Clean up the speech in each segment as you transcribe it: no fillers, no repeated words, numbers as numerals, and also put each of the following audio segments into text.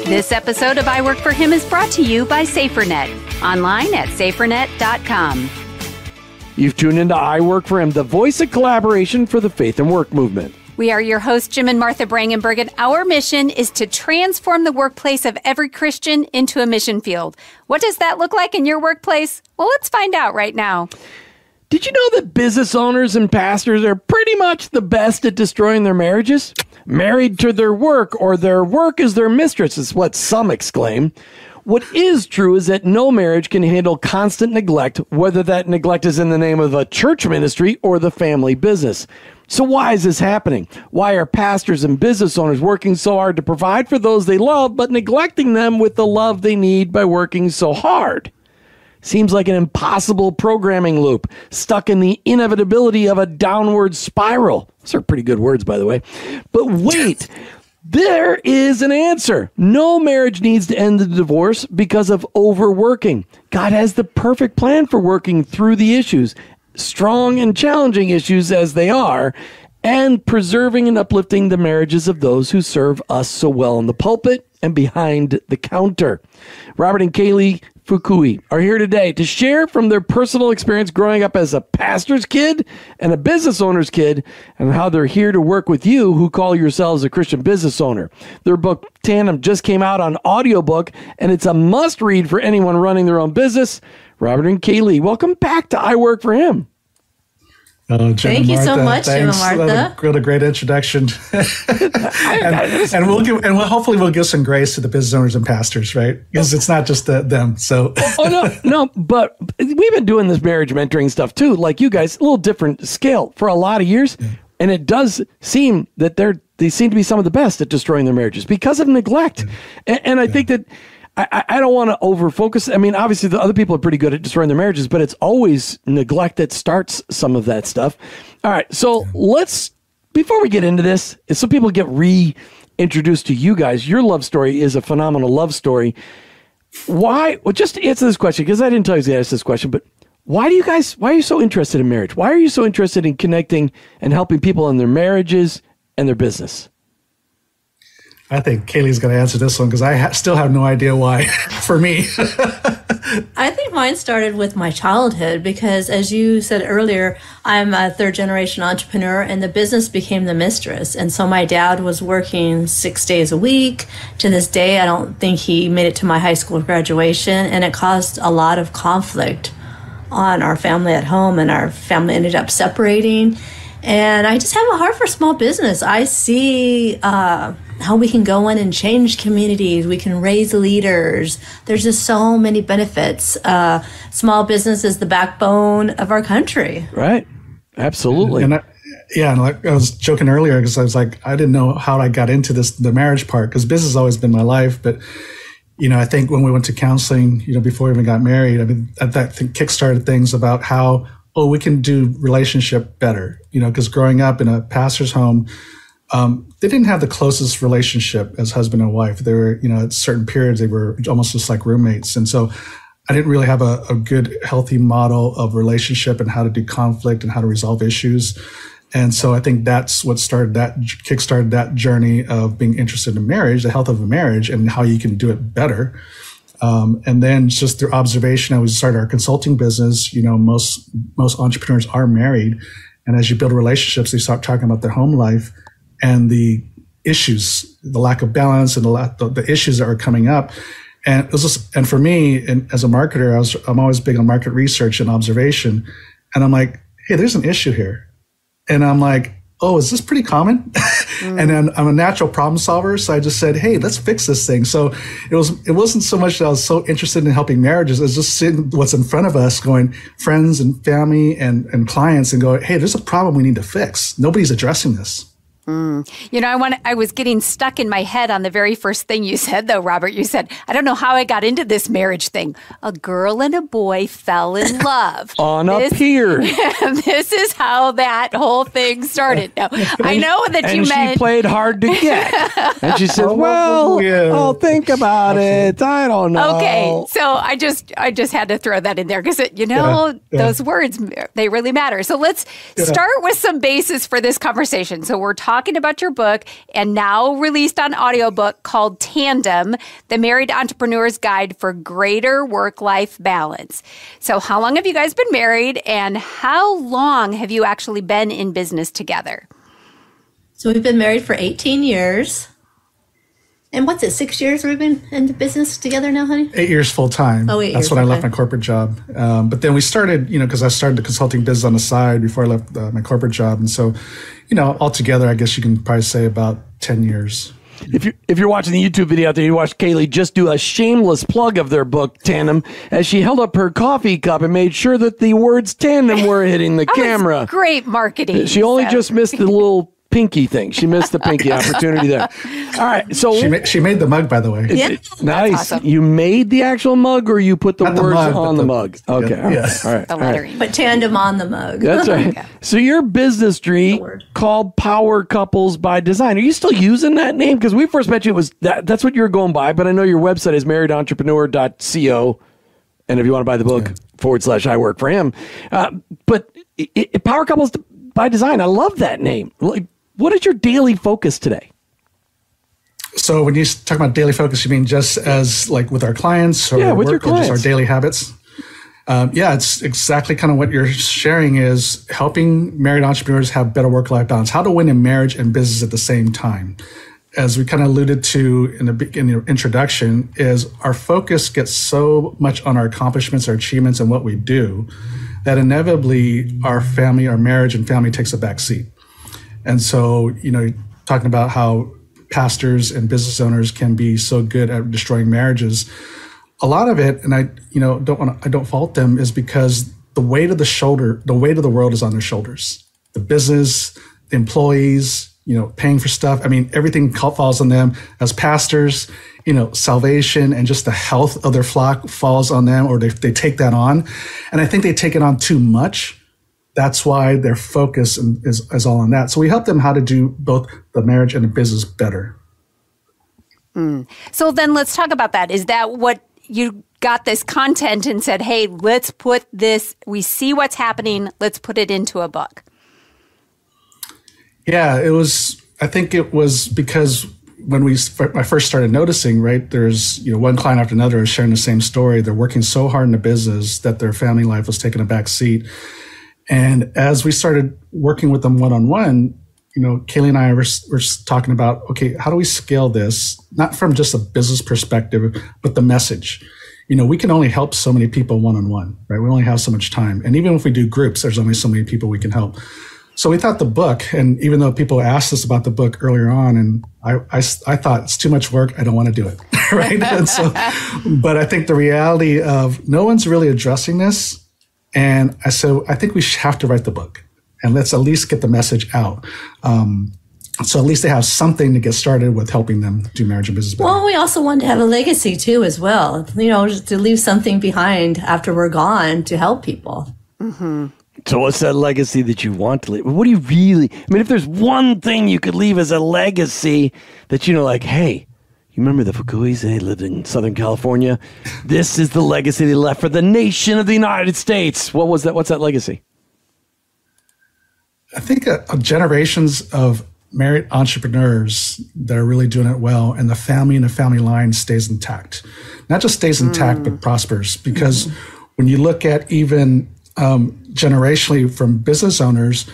This episode of I Work for Him is brought to you by SaferNet, online at safernet.com. You've tuned into I Work for Him, the voice of collaboration for the faith and work movement. We are your hosts, Jim and Martha Brangenberg, and our mission is to transform the workplace of every Christian into a mission field. What does that look like in your workplace? Well, let's find out right now. Did you know that business owners and pastors are pretty much the best at destroying their marriages? Married to their work, or their work is their mistress, is what some exclaim. What is true is that no marriage can handle constant neglect, whether that neglect is in the name of a church ministry or the family business. So why is this happening? Why are pastors and business owners working so hard to provide for those they love, but neglecting them with the love they need by working so hard? Seems like an impossible programming loop, stuck in the inevitability of a downward spiral. Those are pretty good words, by the way. But wait, there is an answer. No marriage needs to end in divorce because of overworking. God has the perfect plan for working through the issues, strong and challenging issues as they are, and preserving and uplifting the marriages of those who serve us so well in the pulpit and behind the counter. Robert and Kaylee Fukui are here today to share from their personal experience growing up as a pastor's kid and a business owner's kid, and how they're here to work with you who call yourselves a Christian business owner. Their book, Tandem, just came out on audiobook, and it's a must-read for anyone running their own business. Robert and Kaylee, welcome back to I Work for Him. Thank you so much, Jim and Martha. What a great introduction. and we'll hopefully give some grace to the business owners and pastors, right? Because it's not just them. So no, but we've been doing this marriage mentoring stuff too, like you guys, a little different scale for a lot of years, and it does seem that they seem to be some of the best at destroying their marriages because of neglect, and I think that. I don't want to over-focus. I mean, obviously, the other people are pretty good at destroying their marriages, but it's always neglect that starts some of that stuff. All right, so before we get into this, so people get reintroduced to you guys, your love story is a phenomenal love story. Why? Well, just answer this question, because I didn't tell you to ask this question, but why are you so interested in marriage? Why are you so interested in connecting and helping people in their marriages and their business? I think Kaylee's going to answer this one because I still have no idea why for me. I think mine started with my childhood because, as you said earlier, I'm a third-generation entrepreneur, and the business became the mistress. And so my dad was working 6 days a week. To this day, I don't think he made it to my high school graduation, and it caused a lot of conflict on our family at home, and our family ended up separating. And I just have a heart for small business. I see how we can go in and change communities. We can raise leaders. There's just so many benefits. Small business is the backbone of our country. Right. Absolutely. And like I was joking earlier because I was like, I didn't know how I got into the marriage part, because business has always been my life. But, I think when we went to counseling, before we even got married, I mean, that kickstarted things about how, we can do relationship better, because growing up in a pastor's home, they didn't have the closest relationship as husband and wife. They were, at certain periods, they were almost just like roommates. And so I didn't really have a good, healthy model of relationship and how to do conflict and how to resolve issues. And so I think that's what kickstarted that journey of being interested in marriage, the health of a marriage, and how you can do it better. And then just through observation, we started our consulting business. Most entrepreneurs are married. And as you build relationships, they start talking about their home life and the issues, the lack of balance, and the issues that are coming up. And it was and for me, and as a marketer, I'm always big on market research and observation. And I'm like, hey, there's an issue here. And I'm like, oh, is this pretty common? And then I'm a natural problem solver. So I just said, hey, let's fix this thing. So it wasn't so much that I was so interested in helping marriages. It was just seeing what's in front of us, going friends and family and clients, and going, hey, there's a problem we need to fix. Nobody's addressing this. I was getting stuck in my head on the very first thing you said, though, Robert. You said, I don't know how I got into this marriage thing. A girl and a boy fell in love. On a pier. This is how that whole thing started. Now, I know that you meant... she played hard to get. And she said, I'll think about it. I don't know. Okay, so I just had to throw that in there because, those words, they really matter. So let's start with some basis for this conversation. So we're talking talking about your book and now released on audiobook called Tandem, The Married Entrepreneur's Guide for Greater Work-Life Balance. So how long have you guys been married, and how long have you actually been in business together? So we've been married for 18 years. And what's it, 6 years we've been in the business together now, honey? 8 years full time. Oh, 8 That's years, when I okay. left my corporate job. But then we started, because I started the consulting business on the side before I left my corporate job. And so, altogether, I guess you can probably say about 10 years. If you're watching the YouTube video out there, you watched Kaylee just do a shameless plug of their book, Tandem, as she held up her coffee cup and made sure that the words tandem were hitting the camera. Great marketing. She only just missed the little pinky thing. She missed the pinky opportunity there. All right. So she made the mug, by the way. Yeah. Nice. Awesome. You made the actual mug, or you put the Not words the mug, on but the mug? Okay. Yeah. All right. The lettering. Put Tandem on the mug. That's right. Okay. So your business tree word. called Power Couples by Design. Are you still using that name? Because we first met you, it was that's what you were going by. But I know your website is marriedentrepreneur.co. And if you want to buy the book, / I work for him. But Power Couples by Design, I love that name. Like, what is your daily focus today? So when you talk about daily focus, you mean just as like with our clients or with your work, or just our clients. daily habits? It's exactly kind of what you're sharing is helping married entrepreneurs have better work-life balance. How to win in marriage and business at the same time. As we kind of alluded to in the introduction, is our focus gets so much on our accomplishments, our achievements, and what we do, that inevitably our marriage and family takes a back seat. And so, talking about how pastors and business owners can be so good at destroying marriages, a lot of it, and I don't fault them, is because the weight of the world is on their shoulders. The business, the employees, paying for stuff. I mean, everything falls on them. As pastors, salvation and just the health of their flock falls on them, or they take that on. And I think they take it on too much. That's why their focus is all on that. So we help them how to do both the marriage and the business better. So then let's talk about that. Is that what you got this content and said, hey, let's put this, we see what's happening, let's put it into a book? Yeah, I think it was because when I first started noticing, right, there's, one client after another is sharing the same story. They're working so hard in the business that their family life was taking a back seat. And as we started working with them one-on-one, Kaylee and I were talking about, okay, how do we scale this? Not from just a business perspective, but the message. We can only help so many people one-on-one, right? We only have so much time. And even if we do groups, there's only so many people we can help. So we thought the book, and even though people asked us about the book earlier on, and I thought it's too much work, I don't want to do it, right? And so, but I think the reality of no one's really addressing this. And I said, I think we have to write the book, and let's at least get the message out. So at least they have something to get started with helping them do marriage and business better. Well, we also want to have a legacy too, as well. Just to leave something behind after we're gone to help people. Mm-hmm. So what's that legacy that you want to leave? What do you really, if there's one thing you could leave as a legacy that, like, hey, you remember the Fukuis? They lived in Southern California. This is the legacy they left for the nation of the United States. What was that? What's that legacy? I think generations of married entrepreneurs that are really doing it well, and the family line stays intact. Not just stays intact, but prospers. Because when you look at even generationally from business owners,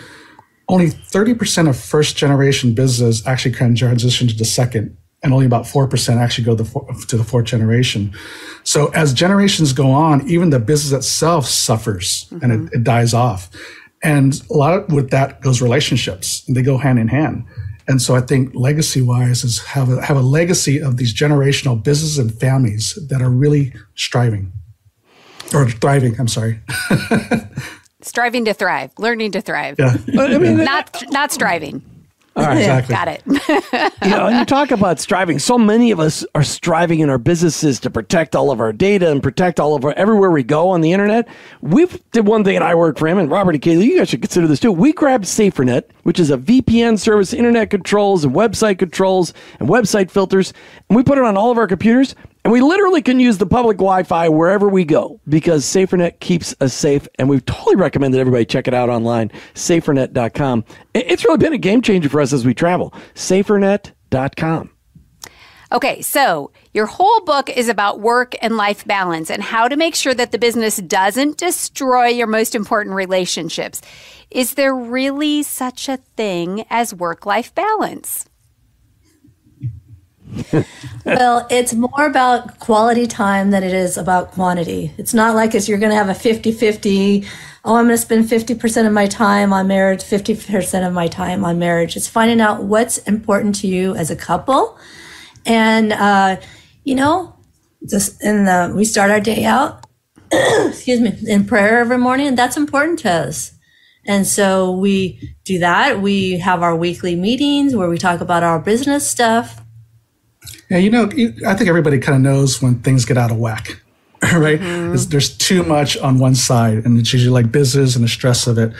only 30% of first generation business actually can transition to the second, and only about 4% actually go to the fourth generation. So as generations go on, even the business itself suffers and it dies off. And a lot of with that goes relationships, and they go hand in hand. And so I think legacy-wise is have a legacy of these generational businesses and families that are really thriving. I'm sorry. Striving to thrive, learning to thrive. Yeah. Not striving. All right, exactly. Got it. And you talk about striving. So many of us are striving in our businesses to protect all of our data and protect all of our everywhere we go on the internet. We did one thing, and I work for him, and Robert and Kaylee, you guys should consider this too. We grabbed SaferNet, which is a VPN service, internet controls and website filters, and we put it on all of our computers. And we literally can use the public Wi-Fi wherever we go because SaferNet keeps us safe. And we've totally recommended everybody check it out online, safernet.com. It's really been a game changer for us as we travel. Safernet.com. Okay, so your whole book is about work and life balance and how to make sure that the business doesn't destroy your most important relationships. Is there really such a thing as work-life balance? Well, it's more about quality time than it is about quantity. It's not like you're going to have a 50-50. Oh, I'm going to spend 50% of my time on marriage, 50% of my time on marriage. It's finding out what's important to you as a couple. And, we start our day out, in prayer every morning, and that's important to us. And so we do that. We have our weekly meetings where we talk about our business stuff. Yeah, I think everybody kind of knows when things get out of whack, right? There's too much on one side, and it's usually like business and the stress of it.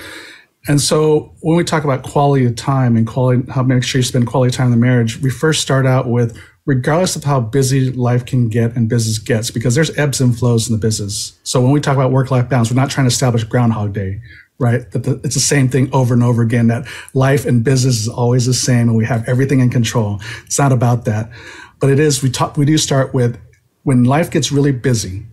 And so when we talk about quality of time and how make sure you spend quality time in the marriage, we first start out with, regardless of how busy life can get and business gets, because there's ebbs and flows in the business. So when we talk about work-life balance, we're not trying to establish Groundhog Day, right? It's the same thing over and over again, that life and business is always the same and we have everything in control. It's not about that. But it is, we do start with, when life gets really busy,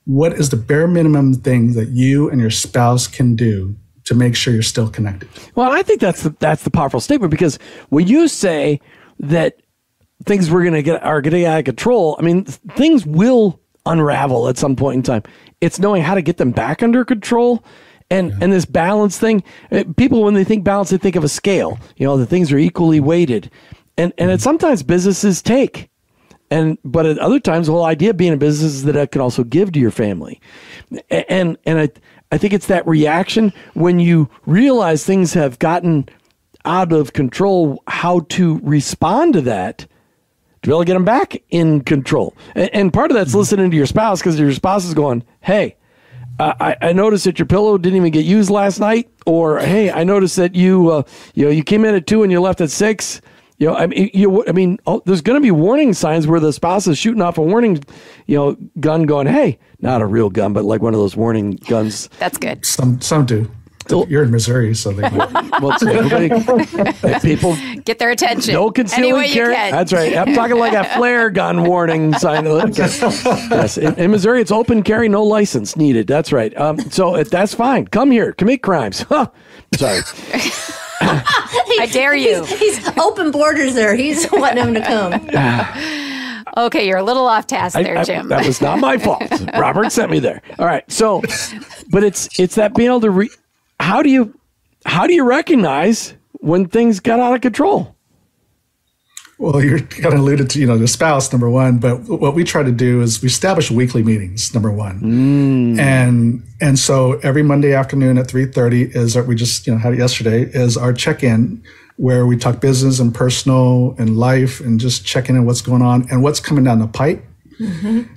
what is the bare minimum thing that you and your spouse can do to make sure you're still connected? Well, I think that's the powerful statement, because when you say that things are going to get out of control, I mean, things will unravel at some point in time. It's knowing how to get them back under control. And this balance thing, people, when they think balance, they think of a scale. The things are equally weighted. And sometimes businesses take. But at other times, the whole idea of being a business is that it can also give to your family. And I think it's that reaction when you realize things have gotten out of control, how to respond to that to be able to get them back in control. And part of that's listening to your spouse, because your spouse is going, hey, I noticed that your pillow didn't even get used last night. Or, hey, I noticed that you came in at 2 and you left at 6. There's going to be warning signs where the spouse is shooting off a warning, gun, going, hey, not a real gun, but like one of those warning guns. That's good. Some do. You're in Missouri, so they people get their attention. No concealing carry. That's right. I'm talking like a flare gun warning sign. Yes, in Missouri, it's open carry, no license needed. That's right. So that's fine. Come here, commit crimes. Sorry. I dare you. He's open borders there. He's wanting him to come. Okay, you're a little off task there, Jim. That was not my fault. Robert sent me there. All right. So, but it's that being able to how do you recognize when things got out of control? Well, you're kind of alluded to, the spouse, number one. But what we try to do is we establish weekly meetings, number one. And so every Monday afternoon at 3:30 is we just, had it yesterday, is our check-in, where we talk business and personal and life and just checking in what's going on and what's coming down the pipe.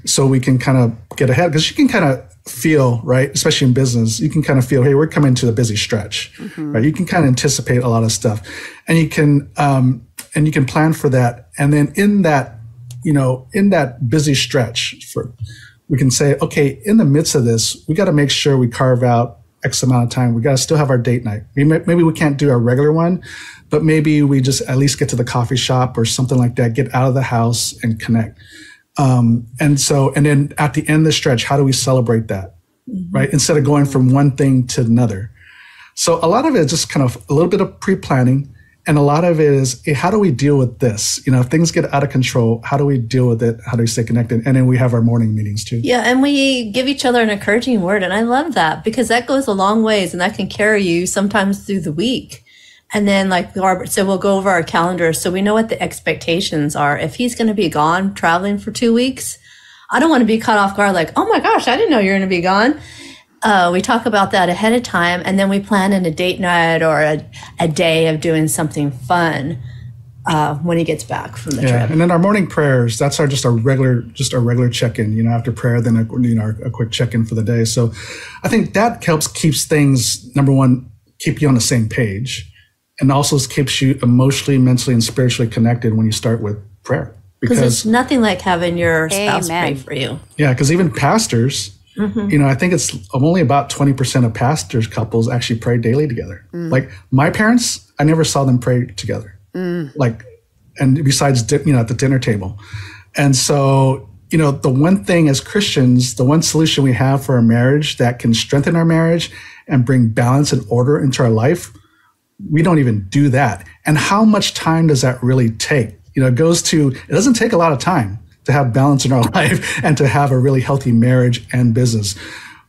So we can kind of get ahead, because you can kind of feel, right, especially in business, you can kind of feel, hey, we're coming to the busy stretch, right? You can kind of anticipate a lot of stuff, and you can plan for that. And then in that busy stretch, we can say, okay, in the midst of this, we got to make sure we carve out X amount of time. We got to still have our date night. Maybe we can't do our regular one, but maybe we just at least get to the coffee shop or something like that, get out of the house and connect. And then at the end of the stretch, how do we celebrate that, right? Instead of going from one thing to another. So a lot of it is just kind of a little bit of pre-planning. And a lot of it is, hey, how do we deal with this? If things get out of control, how do we deal with it? How do we stay connected? And then we have our morning meetings too. Yeah, and we give each other an encouraging word. And I love that, because that goes a long ways, and that can carry you sometimes through the week. And then, like Robert said, we'll go over our calendar so we know what the expectations are. If he's going to be gone traveling for 2 weeks, I don't want to be caught off guard like, oh my gosh, I didn't know you're going to be gone. We talk about that ahead of time, and then we plan in a date night or a day of doing something fun when he gets back from the trip. And then our morning prayers, that's just a regular check-in, after prayer, then a quick check-in for the day. So I think that keeps things, number one, keep you on the same page, and also keeps you emotionally, mentally, and spiritually connected when you start with prayer. Because it's nothing like having your spouse pray for you. Yeah, because even pastors, I think it's only about 20% of pastors couples actually pray daily together. Like my parents, I never saw them pray together. Like, and besides, at the dinner table. And so, the one thing as Christians, the one solution we have for our marriage that can strengthen our marriage and bring balance and order into our life, we don't even do that. And how much time does that really take? It doesn't take a lot of time to have balance in our life and to have a really healthy marriage and business.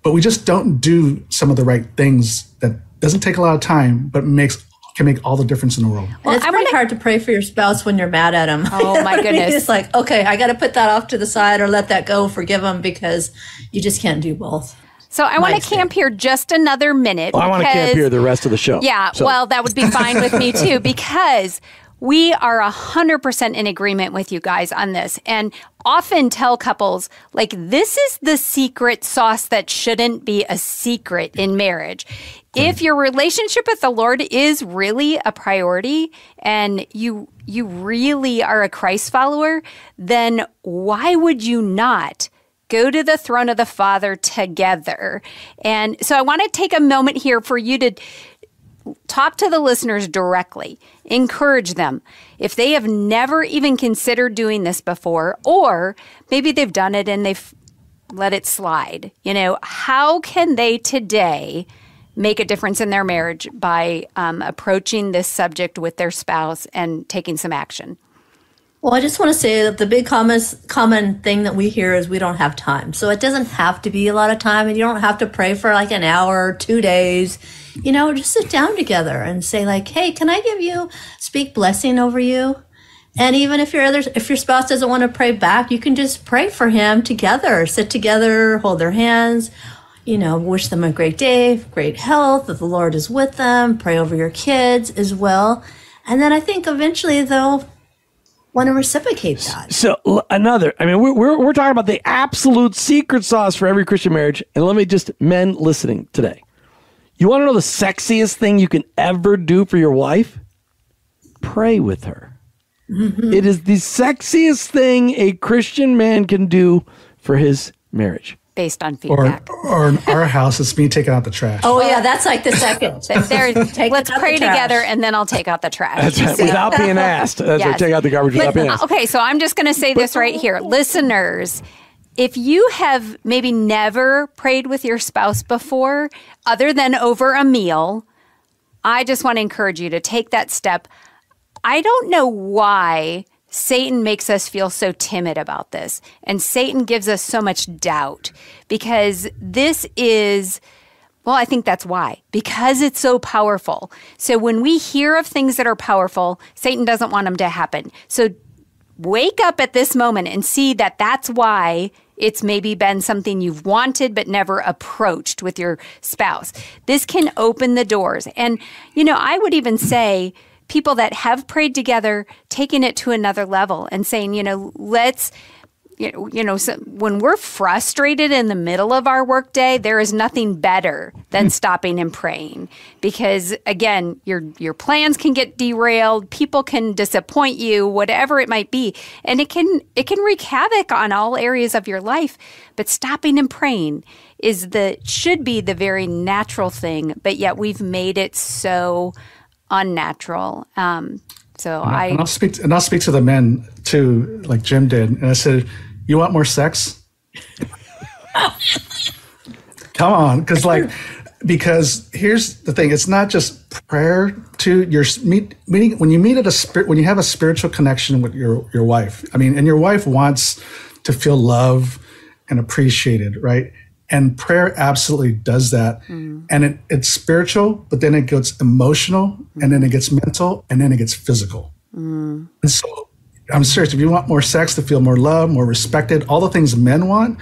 But we just don't do some of the right things that doesn't take a lot of time, but can make all the difference in the world. Well, it's pretty hard to pray for your spouse when you're mad at him. Oh my goodness. It's like, okay, I got to put that off to the side or let that go, forgive him, because you just can't do both. So I want to camp here just another minute. I want to camp here the rest of the show. Yeah, well, that would be fine with me too, because we are 100% in agreement with you guys on this, and often tell couples, like, this is the secret sauce that shouldn't be a secret in marriage. If your relationship with the Lord is really a priority and you really are a Christ follower, then why would you not go to the throne of the Father together? And so I want to take a moment here for you to talk to the listeners directly. Encourage them. If they have never even considered doing this before, or maybe they've done it and they've let it slide, how can they today make a difference in their marriage by approaching this subject with their spouse and taking some action? Well, I just want to say that the big common thing that we hear is we don't have time. So it doesn't have to be a lot of time, and you don't have to pray for like an hour or 2 days. Just sit down together and say like, hey, can I speak blessing over you? And even if your spouse doesn't want to pray back, you can just pray for him together, sit together, hold their hands, wish them a great day, great health, that the Lord is with them, pray over your kids as well. And then I think eventually they'll want to reciprocate that. So we're talking about the absolute secret sauce for every Christian marriage. And let me men listening today, you want to know the sexiest thing you can ever do for your wife? Pray with her. It is the sexiest thing a Christian man can do for his marriage. Based on feedback. Or in our house, it's me taking out the trash. Oh, yeah, that's like the second. Let's pray together, and then I'll take out the trash. That's right, without being asked. That's right, take out the garbage without being asked. Okay, so I'm just going to say this right here. Listeners, if you have maybe never prayed with your spouse before, other than over a meal, I just want to encourage you to take that step. I don't know why Satan makes us feel so timid about this, and Satan gives us so much doubt, because I think that's why, because it's so powerful. So when we hear of things that are powerful, Satan doesn't want them to happen. So wake up at this moment and see that that's why it's maybe been something you've wanted but never approached with your spouse. This can open the doors. And, I would even say, people that have prayed together, taking it to another level and saying, so when we're frustrated in the middle of our workday, there is nothing better than stopping and praying, because again, your plans can get derailed, people can disappoint you, whatever it might be, and it can wreak havoc on all areas of your life. But stopping and praying should be the very natural thing, but yet we've made it so unnatural. I'll speak to the men too, like Jim did. And I said, "You want more sex? Come on," because here's the thing: it's not just prayer. To your meeting when you have a spiritual connection with your wife. And your wife wants to feel loved and appreciated, right? And prayer absolutely does that. And it's spiritual, but then it gets emotional, and then it gets mental, and then it gets physical. And so I'm serious. If you want more sex, to feel more loved, more respected, all the things men want,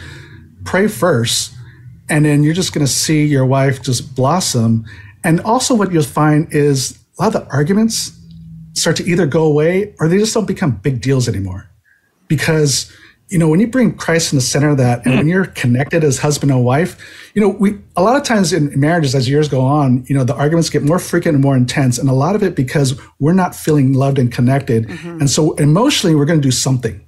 pray first. And then you're just going to see your wife just blossom. And also what you'll find is a lot of the arguments start to either go away, or they just don't become big deals anymore. Because when you bring Christ in the center of that, and when you're connected as husband and wife, a lot of times in marriages, as years go on, the arguments get more frequent and more intense. And a lot of it because we're not feeling loved and connected. And so emotionally, we're going to do something.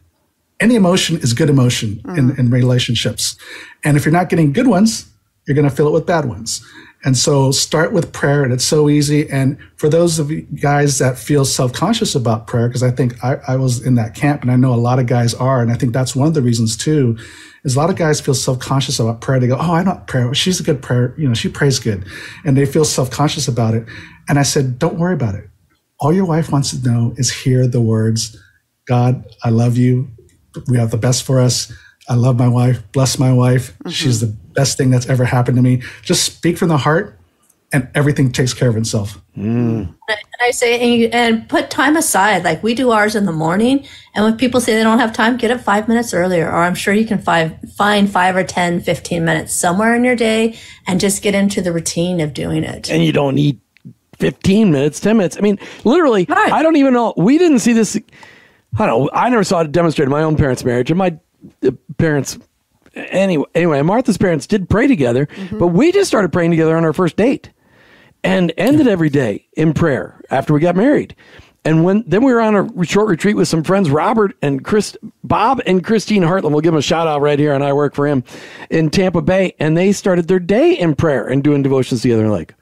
any emotion is good emotion in relationships. And if you're not getting good ones, you're going to fill it with bad ones. And so start with prayer, and it's so easy. And for those of you guys that feel self-conscious about prayer, because I think I was in that camp, and I know a lot of guys are, and I think that's one of the reasons too, is a lot of guys feel self-conscious about prayer. They go, oh, I don't pray. She's a good prayer. She prays good. And they feel self-conscious about it. And I said, don't worry about it. All your wife wants to know is hear the words, God, I love you. We have the best for us. I love my wife. Bless my wife. She's the best thing that's ever happened to me. Just speak from the heart, and everything takes care of itself. And I say, and put time aside. Like we do ours in the morning. And when people say they don't have time, get up 5 minutes earlier. Or I'm sure you can find 5 or 10, 15 minutes somewhere in your day and just get into the routine of doing it. And you don't need 15 minutes, 10 minutes. I mean, literally, right. I don't even know. We didn't see this. I don't know. I never saw it demonstrated in my own parents' marriage. And my parents, anyway, Martha's parents did pray together, but we just started praying together on our first date and ended every day in prayer after we got married. And then we were on a short retreat with some friends, Bob and Christine Hartland. We'll give them a shout out right here on I Work for Him in Tampa Bay. And they started their day in prayer and doing devotions together. Like,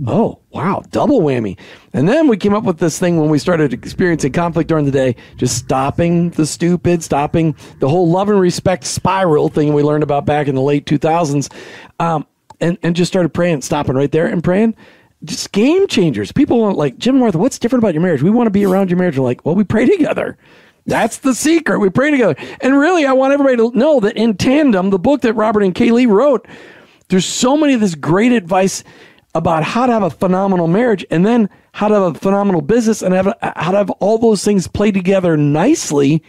oh, wow, double whammy. And then we came up with this thing when we started experiencing conflict during the day, just stopping the stupid, stopping the whole love and respect spiral thing we learned about back in the late 2000s, and just started praying, stopping right there and praying. Just game changers. People want, like, Jim and Martha, what's different about your marriage? We want to be around your marriage. We're like, well, we pray together. That's the secret. We pray together. And really, I want everybody to know that in Tandem, the book that Robert and Kaylee wrote, there's so many of this great advice about how to have a phenomenal marriage, and then how to have a phenomenal business, and how to have all those things play together nicely.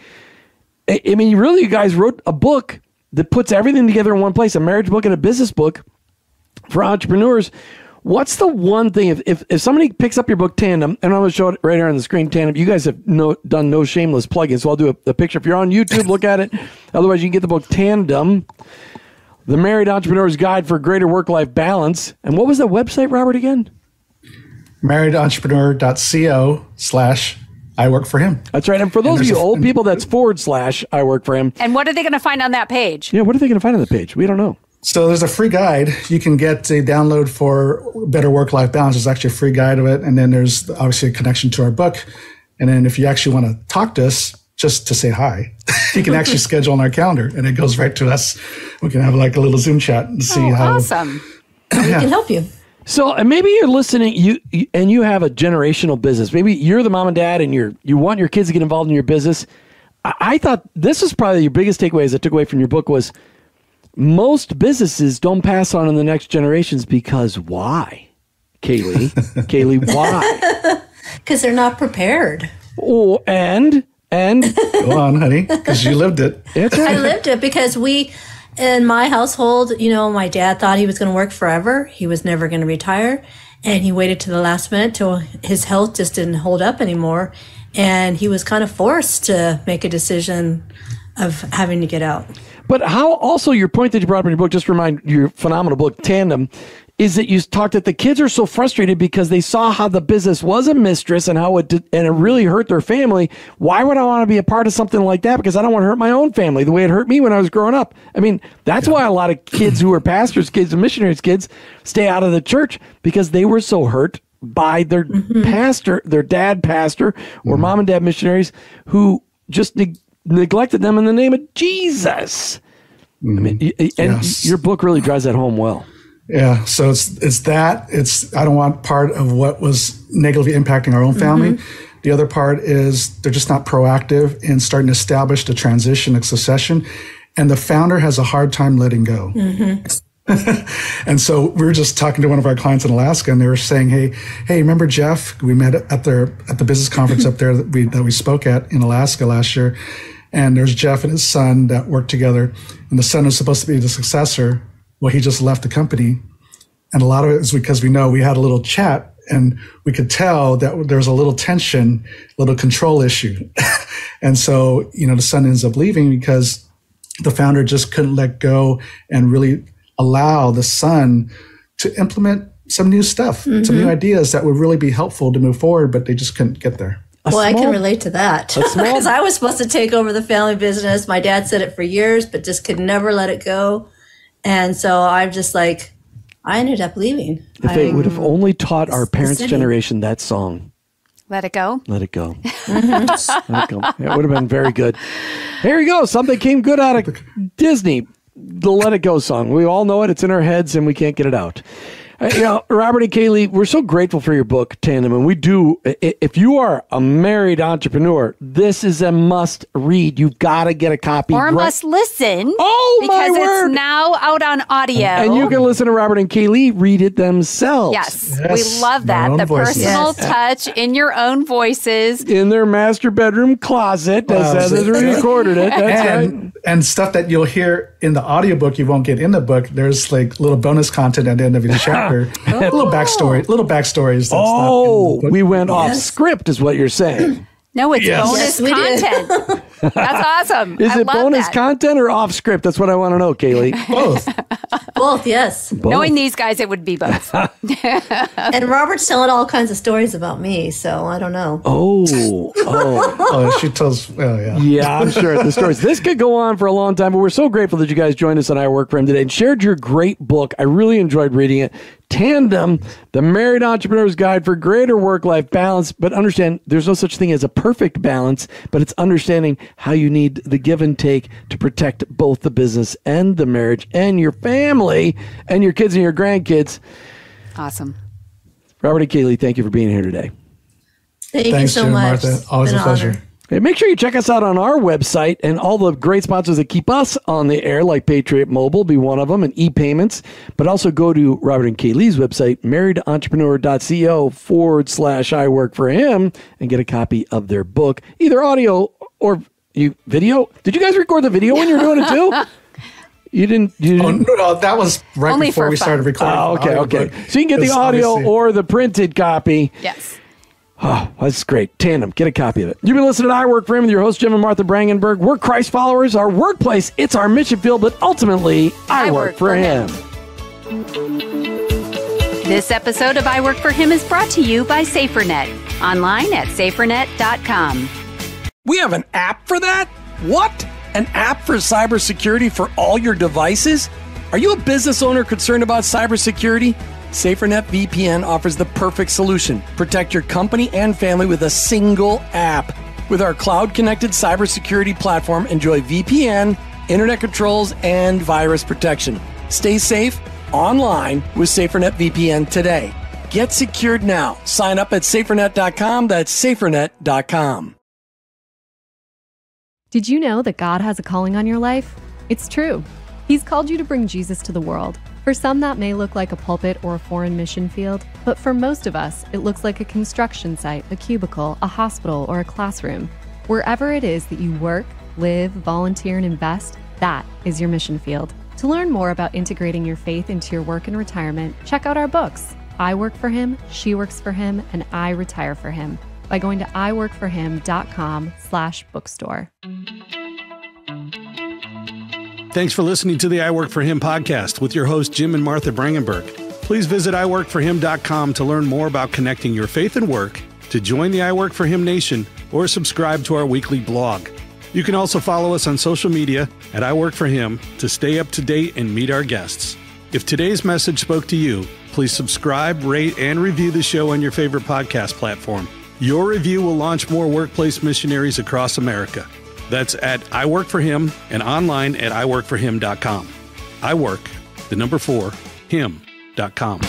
I mean, really, you guys wrote a book that puts everything together in one place, a marriage book and a business book for entrepreneurs. What's the one thing, if somebody picks up your book, Tandem, and I'm going to show it right here on the screen, Tandem, you guys have done no shameless plugging, so I'll do a picture. If you're on YouTube, look at it. Otherwise, you can get the book Tandem, The Married Entrepreneur's Guide for Greater Work-Life Balance. And what was the website, Robert, again? marriedentrepreneur.co/I work for him. That's right. And for those of you old people, that's /I work for him. And what are they going to find on that page? Yeah, what are they going to find on the page? We don't know. So there's a free guide you can get a download for better work-life balance. There's actually a free guide of it. And then there's obviously a connection to our book. And then if you actually want to talk to us, just to say hi, you can actually schedule on our calendar, and it goes right to us. We can have like a little Zoom chat and see how. Awesome. We can help you. So, and maybe you're listening, you have a generational business. Maybe you're the mom and dad, and you want your kids to get involved in your business. I thought this was probably your biggest takeaways I took away from your book was most businesses don't pass on in the next generations because why? Kaylee, why? Because they're not prepared. Oh, and go on, honey, because you lived it. That's right. I lived it because in my household, my dad thought he was going to work forever. He was never going to retire. And he waited to the last minute till his health just didn't hold up anymore. And he was kind of forced to make a decision of having to get out. But how also your point that you brought up in your book, just remind your phenomenal book, Tandem, is that you talked that the kids are so frustrated because they saw how the business was a mistress and how it really hurt their family. Why would I want to be a part of something like that? Because I don't want to hurt my own family the way it hurt me when I was growing up. I mean, that's why a lot of kids who are pastors' kids and missionaries' kids stay out of the church because they were so hurt by their pastor, their dad pastor, or mom and dad missionaries who just neglected them in the name of Jesus. I mean, and your book really drives that home well. Yeah, so it's I don't want part of what was negatively impacting our own family. The other part is they're just not proactive in starting to establish the transition and succession, and the founder has a hard time letting go. And so we were just talking to one of our clients in Alaska, and they were saying, "Hey, remember Jeff? We met at the business conference up there that we spoke at in Alaska last year." And there's Jeff and his son that worked together, and the son was supposed to be the successor. Well, he just left the company. And a lot of it is because we had a little chat, and we could tell that there was a little tension, a little control issue. And so, the son ends up leaving because the founder just couldn't let go and really allow the son to implement some new stuff, some new ideas that would really be helpful to move forward, but they just couldn't get there. Well, I can relate to that because I was supposed to take over the family business. My dad said it for years, but just could never let it go. And so I'm just like, I ended up leaving. If they would have only taught our parents' generation that song. Let it go. Let it go. Let it go. It would have been very good. Here you go. Something came good out of Disney. The Let It Go song. We all know it. It's in our heads and we can't get it out. Robert and Kaylee, we're so grateful for your book, Tandem. And we do, if you are a married entrepreneur, this is a must read. You've got to get a copy. Or must listen. Oh, my word. Because it's now out on audio. And you can listen to Robert and Kaylee read it themselves. Yes. We love that. The personal touch in your own voices. In their master bedroom closet, as we recorded it. That's right. And stuff that you'll hear in the audiobook you won't get in the book. There's like little bonus content at the end of each chapter. Little backstories. That's we went off script is what you're saying. No, it's bonus content. That's awesome. Is it bonus content or off script? That's what I want to know, Kaylee. Both. Both, yes. Both. Knowing these guys, it would be both. And Robert's telling all kinds of stories about me, so I don't know. She tells, Yeah, I'm sure the stories. This could go on for a long time, but we're so grateful that you guys joined us on I Work For Him today and shared your great book. I really enjoyed reading it. Tandem, the Married Entrepreneur's Guide for Greater Work-Life Balance. But understand, there's no such thing as a perfect balance, but it's understanding how you need the give and take to protect both the business and the marriage and your family and your kids and your grandkids. Awesome. Robert and Kaylee, thank you for being here today. Thanks you so Jim, much. Martha. Always a pleasure. Hey, make sure you check us out on our website and all the great sponsors that keep us on the air, like Patriot Mobile, be one of them, and ePayments. But also go to Robert and Kaylee's website, marriedentrepreneur.co/I Work For Him, and get a copy of their book, either audio or video. Did you guys record the video when you were doing it too? You didn't. Oh, no, that was right Only before we started recording. Oh, okay. So you can get the audio or the printed copy. Yes. Oh, that's great. Tandem, get a copy of it. You've been listening to I Work For Him with your host, Jim and Martha Brangenberg. We're Christ followers. Our workplace, it's our mission field, but ultimately, I work for him. This episode of I Work For Him is brought to you by SaferNet, online at safernet.com. We have an app for that? What? An app for cybersecurity for all your devices? Are you a business owner concerned about cybersecurity? SaferNet VPN offers the perfect solution. Protect your company and family with a single app. With our cloud-connected cybersecurity platform, enjoy VPN, internet controls, and virus protection. Stay safe online with SaferNet VPN today. Get secured now. Sign up at safernet.com. That's safernet.com. Did you know that God has a calling on your life? It's true. He's called you to bring Jesus to the world. For some, that may look like a pulpit or a foreign mission field, but for most of us, it looks like a construction site, a cubicle, a hospital, or a classroom. Wherever it is that you work, live, volunteer, and invest, that is your mission field. To learn more about integrating your faith into your work and retirement, check out our books, I Work For Him, She Works For Him, and I Retire For Him, by going to iworkforhim.com/bookstore. Thanks for listening to the I Work For Him podcast with your host, Jim and Martha Brangenberg. Please visit iworkforhim.com to learn more about connecting your faith and work, to join the I Work For Him Nation, or subscribe to our weekly blog. You can also follow us on social media at I Work For Him to stay up to date and meet our guests. If today's message spoke to you, please subscribe, rate, and review the show on your favorite podcast platform. Your review will launch more workplace missionaries across America. That's at I Work For Him and online at iworkforhim.com. I work, the number 4, him.com.